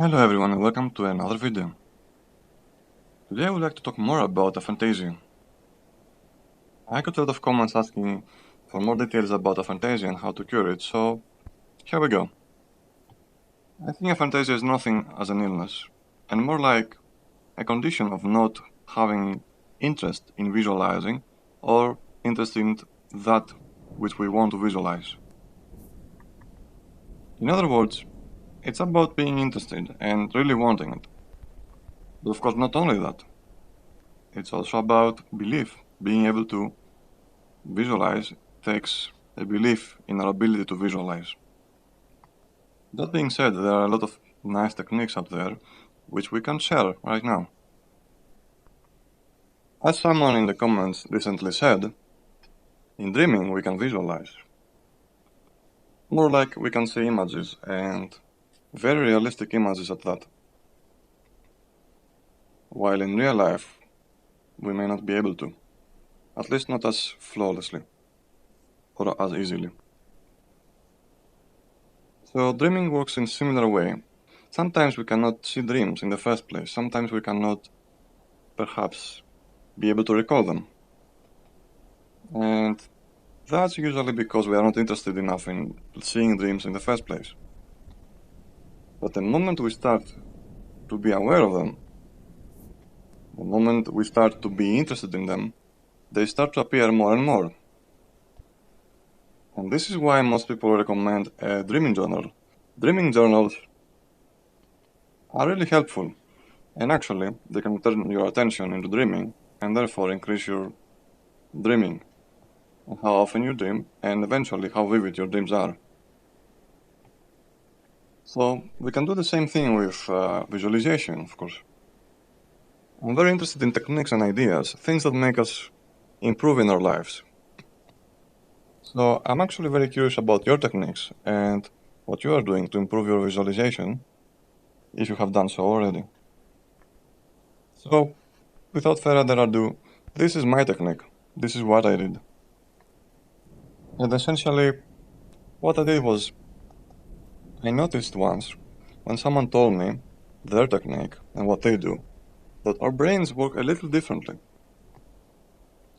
Hello everyone and welcome to another video. Today I would like to talk more about Aphantasia. I got a lot of comments asking for more details about Aphantasia and how to cure it, so here we go. I think Aphantasia is nothing as an illness, and more like a condition of not having interest in visualizing or interest in that which we want to visualize. In other words, it's about being interested and really wanting it. But of course not only that. It's also about belief. Being able to visualize takes a belief in our ability to visualize. That being said, there are a lot of nice techniques out there which we can share right now. As someone in the comments recently said, in dreaming we can visualize. More like we can see images, and very realistic images at that. While in real life, we may not be able to. At least not as flawlessly, or as easily. So dreaming works in a similar way. Sometimes we cannot see dreams in the first place. Sometimes we cannot, perhaps, be able to recall them. And that's usually because we are not interested enough in seeing dreams in the first place. But the moment we start to be aware of them, the moment we start to be interested in them, they start to appear more and more. And this is why most people recommend a dreaming journal. Dreaming journals are really helpful, and actually they can turn your attention into dreaming and therefore increase your dreaming, how often you dream, and eventually how vivid your dreams are. So we can do the same thing with visualization, of course. I'm very interested in techniques and ideas, things that make us improve in our lives. So I'm actually very curious about your techniques and what you are doing to improve your visualization, if you have done so already. So, without further ado, this is my technique. This is what I did. And essentially, what I did was, I noticed once, when someone told me their technique and what they do, that our brains work a little differently.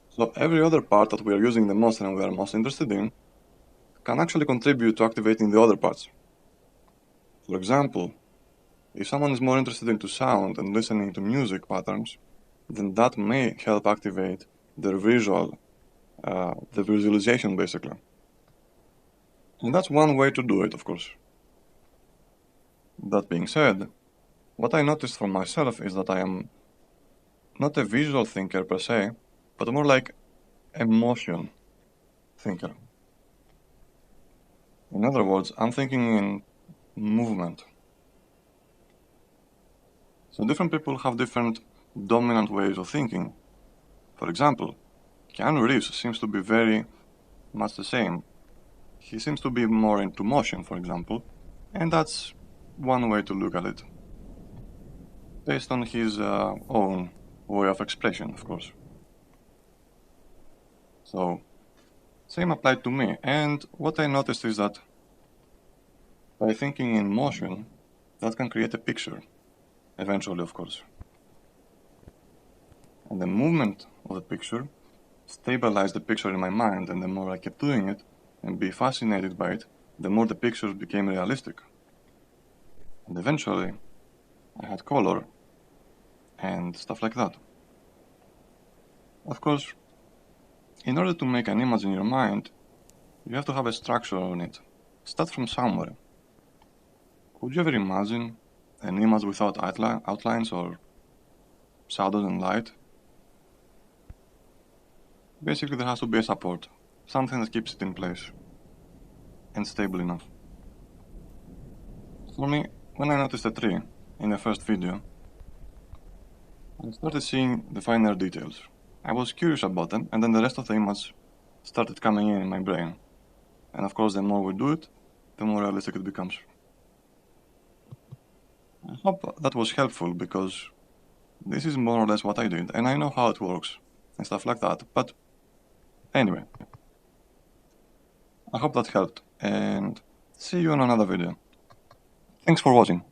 So every other part that we are using the most and we are most interested in can actually contribute to activating the other parts. For example, if someone is more interested into sound and listening to music patterns, then that may help activate their the visualization basically. And that's one way to do it, of course. That being said, what I noticed for myself is that I am not a visual thinker per se, but more like a motion thinker. In other words, I'm thinking in movement. So different people have different dominant ways of thinking. For example, Keanu Reeves seems to be very much the same. He seems to be more into motion, for example, and that's one way to look at it, based on his own way of expression, of course. So, same applied to me, and what I noticed is that by thinking in motion, that can create a picture, eventually, of course. And the movement of the picture stabilized the picture in my mind, and the more I kept doing it and be fascinated by it, the more the pictures became realistic. And eventually, I had color and stuff like that. Of course, in order to make an image in your mind, you have to have a structure on it. Start from somewhere. Could you ever imagine an image without outlines or shadows and light? Basically, there has to be a support, something that keeps it in place and stable enough. For me, when I noticed a tree in the first video, I started seeing the finer details. I was curious about them, and then the rest of the image started coming in my brain. And of course, the more we do it, the more realistic it becomes. I hope that was helpful, because this is more or less what I did, and I know how it works and stuff like that. But anyway, I hope that helped, and see you in another video. Thanks for watching.